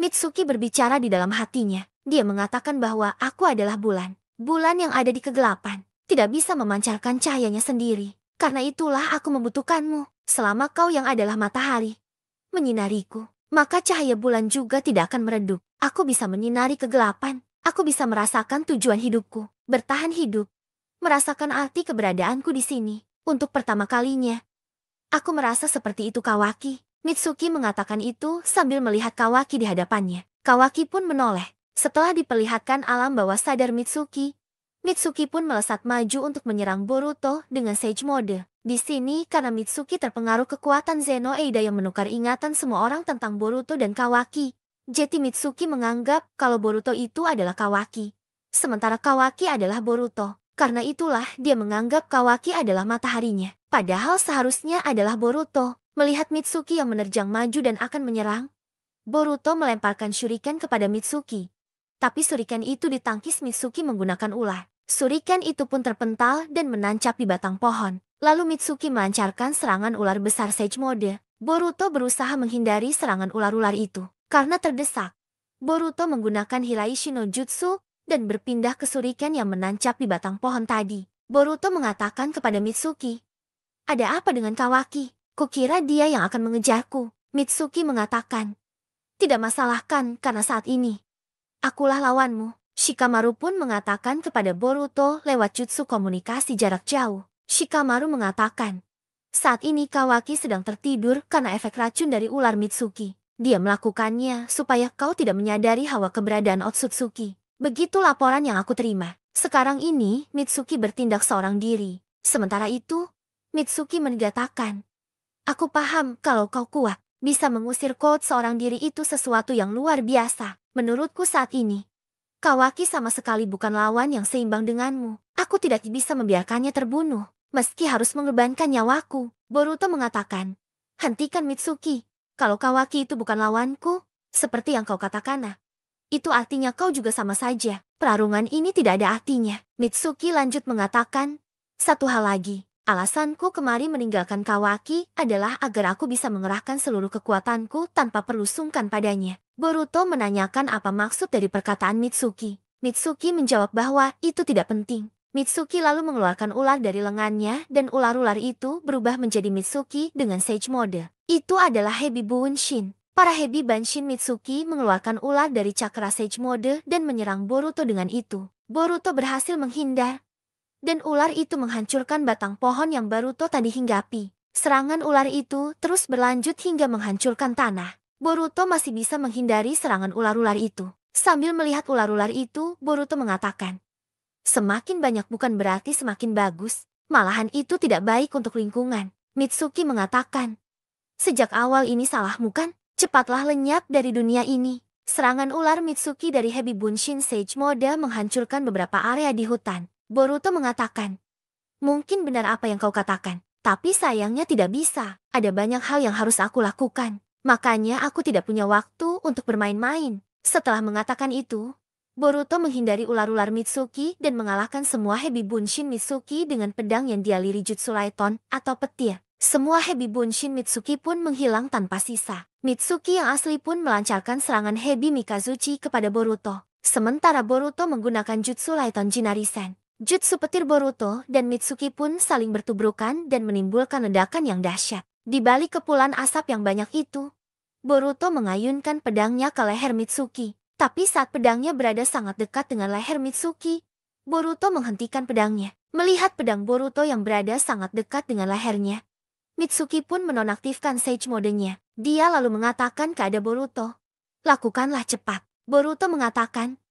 Mitsuki berbicara di dalam hatinya. Dia mengatakan bahwa aku adalah bulan. Bulan yang ada di kegelapan. Tidak bisa memancarkan cahayanya sendiri. Karena itulah aku membutuhkanmu. Selama kau yang adalah matahari menyinariku, maka cahaya bulan juga tidak akan meredup. Aku bisa menyinari kegelapan. Aku bisa merasakan tujuan hidupku. Bertahan hidup. Merasakan arti keberadaanku di sini. Untuk pertama kalinya. Aku merasa seperti itu Kawaki. Mitsuki mengatakan itu sambil melihat Kawaki di hadapannya. Kawaki pun menoleh. Setelah diperlihatkan alam bawah sadar Mitsuki, Mitsuki pun melesat maju untuk menyerang Boruto dengan Sage Mode. Di sini karena Mitsuki terpengaruh kekuatan Zeno Eida yang menukar ingatan semua orang tentang Boruto dan Kawaki. Jadi Mitsuki menganggap kalau Boruto itu adalah Kawaki. Sementara Kawaki adalah Boruto. Karena itulah dia menganggap Kawaki adalah mataharinya. Padahal seharusnya adalah Boruto. Melihat Mitsuki yang menerjang maju dan akan menyerang, Boruto melemparkan shuriken kepada Mitsuki. Tapi shuriken itu ditangkis Mitsuki menggunakan ular. Shuriken itu pun terpental dan menancap di batang pohon. Lalu Mitsuki melancarkan serangan ular besar Sage Mode. Boruto berusaha menghindari serangan ular-ular itu. Karena terdesak, Boruto menggunakan Hiraishi no Jutsu dan berpindah ke shuriken yang menancap di batang pohon tadi. Boruto mengatakan kepada Mitsuki, "Ada apa dengan Kawaki? Kukira dia yang akan mengejarku." Mitsuki mengatakan, "Tidak masalah kan karena saat ini akulah lawanmu." Shikamaru pun mengatakan kepada Boruto lewat jutsu komunikasi jarak jauh. Shikamaru mengatakan, "Saat ini Kawaki sedang tertidur karena efek racun dari ular Mitsuki. Dia melakukannya supaya kau tidak menyadari hawa keberadaan Otsutsuki." Begitu laporan yang aku terima. Sekarang ini Mitsuki bertindak seorang diri. Sementara itu, Mitsuki mengatakan, "Aku paham kalau kau kuat. Bisa mengusir code seorang diri itu sesuatu yang luar biasa. Menurutku saat ini, Kawaki sama sekali bukan lawan yang seimbang denganmu. Aku tidak bisa membiarkannya terbunuh, meski harus mengorbankan nyawaku." Boruto mengatakan, "Hentikan Mitsuki. Kalau Kawaki itu bukan lawanku, seperti yang kau katakan, itu artinya kau juga sama saja. Perarungan ini tidak ada artinya." Mitsuki lanjut mengatakan, "Satu hal lagi. Alasanku kemari meninggalkan Kawaki adalah agar aku bisa mengerahkan seluruh kekuatanku tanpa perlu sungkan padanya." Boruto menanyakan apa maksud dari perkataan Mitsuki. Mitsuki menjawab bahwa itu tidak penting. Mitsuki lalu mengeluarkan ular dari lengannya dan ular-ular itu berubah menjadi Mitsuki dengan Sage Mode. Itu adalah Hebi Bunshin. Para Hebi Banshin Mitsuki mengeluarkan ular dari cakra Sage Mode dan menyerang Boruto dengan itu. Boruto berhasil menghindar. Dan ular itu menghancurkan batang pohon yang Boruto tadi hinggapi. Serangan ular itu terus berlanjut hingga menghancurkan tanah. Boruto masih bisa menghindari serangan ular-ular itu. Sambil melihat ular-ular itu, Boruto mengatakan, "Semakin banyak bukan berarti semakin bagus. Malahan itu tidak baik untuk lingkungan." Mitsuki mengatakan, "Sejak awal ini salahmu kan? Cepatlah lenyap dari dunia ini." Serangan ular Mitsuki dari Hebi Bunshin Sage Mode menghancurkan beberapa area di hutan. Boruto mengatakan, "Mungkin benar apa yang kau katakan, tapi sayangnya tidak bisa. Ada banyak hal yang harus aku lakukan. Makanya aku tidak punya waktu untuk bermain-main." Setelah mengatakan itu, Boruto menghindari ular-ular Mitsuki dan mengalahkan semua Hebi Bunshin Mitsuki dengan pedang yang dialiri Jutsu Laiton atau petir. Semua Hebi Bunshin Mitsuki pun menghilang tanpa sisa. Mitsuki yang asli pun melancarkan serangan Hebi Mikazuchi kepada Boruto. Sementara Boruto menggunakan Jutsu Laiton Jinarisen. Jutsu petir Boruto dan Mitsuki pun saling bertubrukan dan menimbulkan ledakan yang dahsyat. Di balik kepulan asap yang banyak itu, Boruto mengayunkan pedangnya ke leher Mitsuki. Tapi saat pedangnya berada sangat dekat dengan leher Mitsuki, Boruto menghentikan pedangnya. Melihat pedang Boruto yang berada sangat dekat dengan lehernya, Mitsuki pun menonaktifkan Sage Mode-nya. Dia lalu mengatakan kepada Boruto, "Lakukanlah cepat." Boruto mengatakan,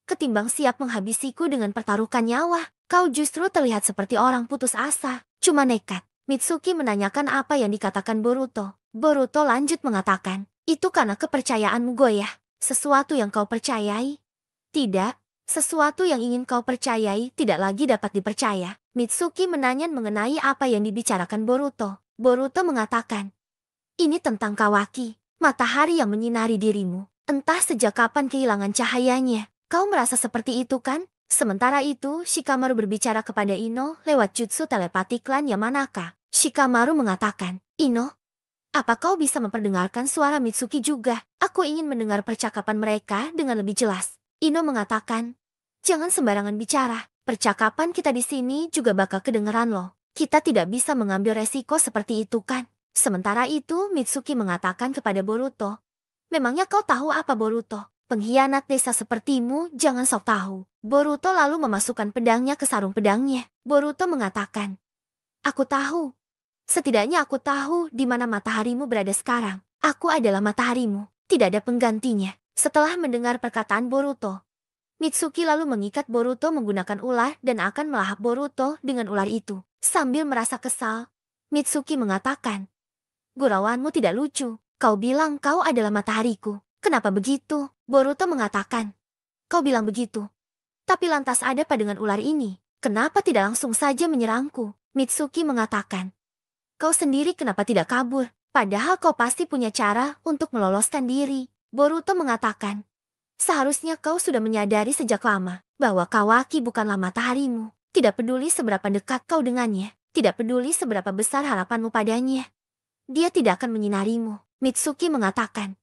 "Ketimbang siap menghabisiku dengan pertaruhkan nyawa, kau justru terlihat seperti orang putus asa, cuma nekat." Mitsuki menanyakan apa yang dikatakan Boruto. Boruto lanjut mengatakan, "Itu karena kepercayaanmu Goyah. Sesuatu yang kau percayai? Tidak, sesuatu yang ingin kau percayai tidak lagi dapat dipercaya." Mitsuki menanya mengenai apa yang dibicarakan Boruto. Boruto mengatakan, "Ini tentang Kawaki, matahari yang menyinari dirimu. Entah sejak kapan kehilangan cahayanya. Kau merasa seperti itu kan?" Sementara itu, Shikamaru berbicara kepada Ino lewat jutsu telepati klan Yamanaka. Shikamaru mengatakan, "Ino, Apa kau bisa memperdengarkan suara Mitsuki juga? Aku ingin mendengar percakapan mereka dengan lebih jelas. Ino mengatakan, jangan sembarangan bicara. Percakapan kita di sini juga bakal kedengeran loh. Kita tidak bisa mengambil resiko seperti itu kan? Sementara itu Mitsuki mengatakan kepada Boruto, memangnya kau tahu apa Boruto? Pengkhianat desa sepertimu jangan sok tahu. Boruto lalu memasukkan pedangnya ke sarung pedangnya. Boruto mengatakan, aku tahu. Setidaknya aku tahu di mana mataharimu berada sekarang. Aku adalah mataharimu. Tidak ada penggantinya. Setelah mendengar perkataan Boruto, Mitsuki lalu mengikat Boruto menggunakan ular dan akan melahap Boruto dengan ular itu. Sambil merasa kesal, Mitsuki mengatakan, gurauanmu tidak lucu. Kau bilang kau adalah matahariku. Kenapa begitu? Boruto mengatakan, kau bilang begitu. Tapi lantas ada apa dengan ular ini? Kenapa tidak langsung saja menyerangku? Mitsuki mengatakan, kau sendiri kenapa tidak kabur? Padahal kau pasti punya cara untuk meloloskan diri. Boruto mengatakan, seharusnya kau sudah menyadari sejak lama bahwa Kawaki bukanlah mataharimu. Tidak peduli seberapa dekat kau dengannya. Tidak peduli seberapa besar harapanmu padanya. Dia tidak akan menyinarimu. Mitsuki mengatakan,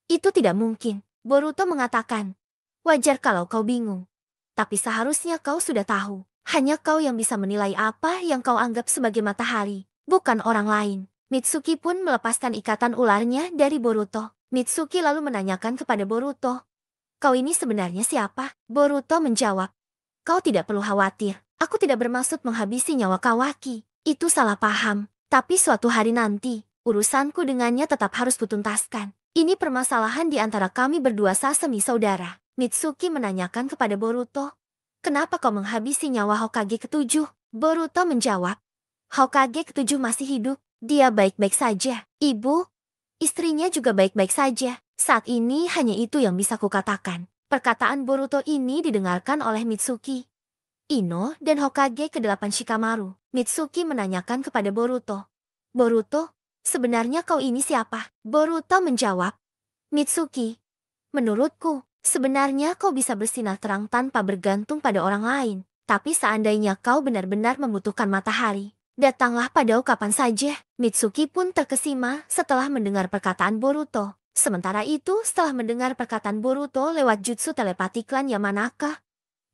itu tidak mungkin. Boruto mengatakan, wajar kalau kau bingung. Tapi seharusnya kau sudah tahu. Hanya kau yang bisa menilai apa yang kau anggap sebagai matahari, bukan orang lain. Mitsuki pun melepaskan ikatan ularnya dari Boruto. Mitsuki lalu menanyakan kepada Boruto, kau ini sebenarnya siapa? Boruto menjawab, kau tidak perlu khawatir. Aku tidak bermaksud menghabisi nyawa Kawaki. Itu salah paham. Tapi suatu hari nanti, urusanku dengannya tetap harus kutuntaskan. Ini permasalahan di antara kami berdua sesama saudara. Mitsuki menanyakan kepada Boruto, kenapa kau menghabisi nyawa Hokage ketujuh? Boruto menjawab, Hokage ketujuh masih hidup. Dia baik-baik saja. Ibu, istrinya juga baik-baik saja. Saat ini hanya itu yang bisa kukatakan. Perkataan Boruto ini didengarkan oleh Mitsuki, Ino, dan Hokage ke-8 Shikamaru. Mitsuki menanyakan kepada Boruto, Boruto, sebenarnya kau ini siapa? Boruto menjawab, Mitsuki, menurutku, sebenarnya kau bisa bersinar terang tanpa bergantung pada orang lain. Tapi seandainya kau benar-benar membutuhkan matahari, datanglah pada kapan saja. Mitsuki pun terkesima setelah mendengar perkataan Boruto. Sementara itu, setelah mendengar perkataan Boruto lewat jutsu telepati klan Yamanaka,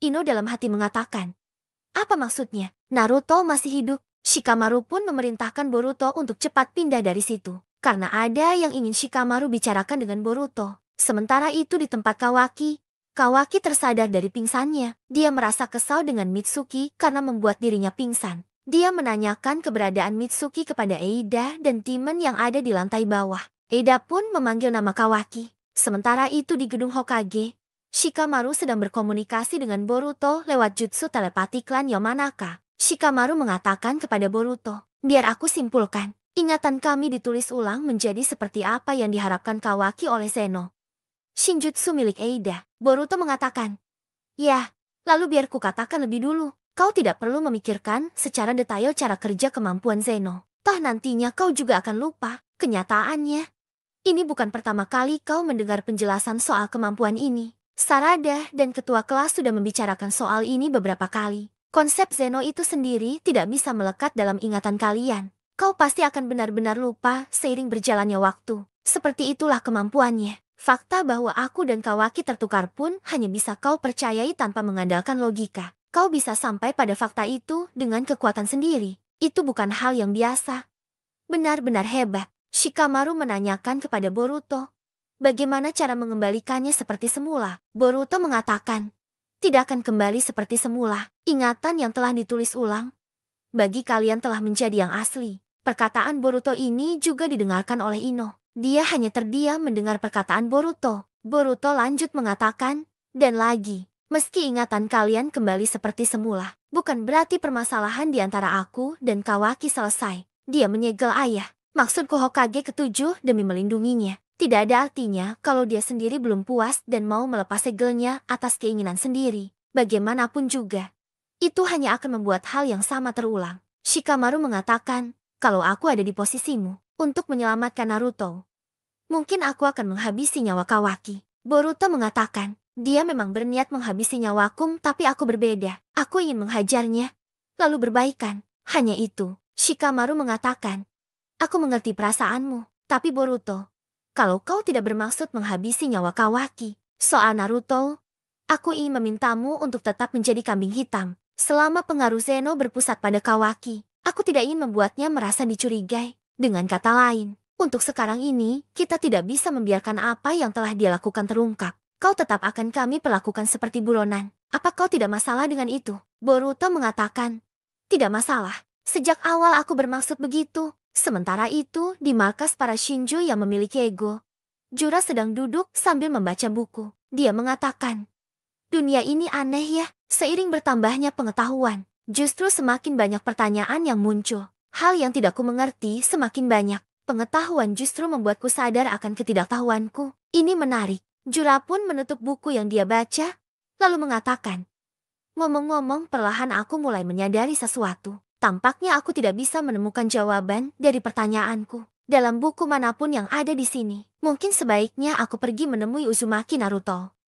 Ino dalam hati mengatakan, apa maksudnya? Naruto masih hidup. Shikamaru pun memerintahkan Boruto untuk cepat pindah dari situ. Karena ada yang ingin Shikamaru bicarakan dengan Boruto. Sementara itu di tempat Kawaki, Kawaki tersadar dari pingsannya. Dia merasa kesal dengan Mitsuki karena membuat dirinya pingsan. Dia menanyakan keberadaan Mitsuki kepada Eida dan Timen yang ada di lantai bawah. Eida pun memanggil nama Kawaki. Sementara itu di gedung Hokage, Shikamaru sedang berkomunikasi dengan Boruto lewat jutsu telepati klan Yamanaka. Shikamaru mengatakan kepada Boruto, biar aku simpulkan, ingatan kami ditulis ulang menjadi seperti apa yang diharapkan Kawaki oleh Zeno. Shinjutsu milik Eida. Boruto mengatakan, ya, lalu biar ku katakan lebih dulu. Kau tidak perlu memikirkan secara detail cara kerja kemampuan Zeno. Toh nantinya kau juga akan lupa. Kenyataannya, ini bukan pertama kali kau mendengar penjelasan soal kemampuan ini. Sarada dan ketua kelas sudah membicarakan soal ini beberapa kali. Konsep Zeno itu sendiri tidak bisa melekat dalam ingatan kalian. Kau pasti akan benar-benar lupa seiring berjalannya waktu. Seperti itulah kemampuannya. Fakta bahwa aku dan Kawaki tertukar pun hanya bisa kau percayai tanpa mengandalkan logika. Kau bisa sampai pada fakta itu dengan kekuatan sendiri. Itu bukan hal yang biasa. Benar-benar hebat. Shikamaru menanyakan kepada Boruto, bagaimana cara mengembalikannya seperti semula? Boruto mengatakan, tidak akan kembali seperti semula. Ingatan yang telah ditulis ulang, bagi kalian telah menjadi yang asli. Perkataan Boruto ini juga didengarkan oleh Ino. Dia hanya terdiam mendengar perkataan Boruto. Boruto lanjut mengatakan, dan lagi, meski ingatan kalian kembali seperti semula, bukan berarti permasalahan di antara aku dan Kawaki selesai. Dia menyegel ayah. Maksudku Hokage ketujuh demi melindunginya. Tidak ada artinya kalau dia sendiri belum puas dan mau melepas segelnya atas keinginan sendiri. Bagaimanapun juga, itu hanya akan membuat hal yang sama terulang. Shikamaru mengatakan, kalau aku ada di posisimu, untuk menyelamatkan Naruto, mungkin aku akan menghabisi nyawa Kawaki. Boruto mengatakan, dia memang berniat menghabisi nyawaku, tapi aku berbeda. Aku ingin menghajarnya, lalu berbaikan. Hanya itu. Shikamaru mengatakan, aku mengerti perasaanmu. Tapi Boruto, kalau kau tidak bermaksud menghabisi nyawa Kawaki, soal Naruto, aku ingin memintamu untuk tetap menjadi kambing hitam. Selama pengaruh Zeno berpusat pada Kawaki, aku tidak ingin membuatnya merasa dicurigai. Dengan kata lain, untuk sekarang ini, kita tidak bisa membiarkan apa yang telah dia lakukan terungkap. Kau tetap akan kami perlakukan seperti buronan. Apa kau tidak masalah dengan itu? Boruto mengatakan, tidak masalah. Sejak awal aku bermaksud begitu. Sementara itu, di markas para Shinju yang memiliki ego, Jura sedang duduk sambil membaca buku. Dia mengatakan, dunia ini aneh ya. Seiring bertambahnya pengetahuan, justru semakin banyak pertanyaan yang muncul. Hal yang tidak ku mengerti semakin banyak. Pengetahuan justru membuatku sadar akan ketidaktahuanku. Ini menarik. Jura pun menutup buku yang dia baca, lalu mengatakan, ngomong-ngomong, perlahan aku mulai menyadari sesuatu. Tampaknya aku tidak bisa menemukan jawaban dari pertanyaanku dalam buku manapun yang ada di sini. Mungkin sebaiknya aku pergi menemui Uzumaki Naruto.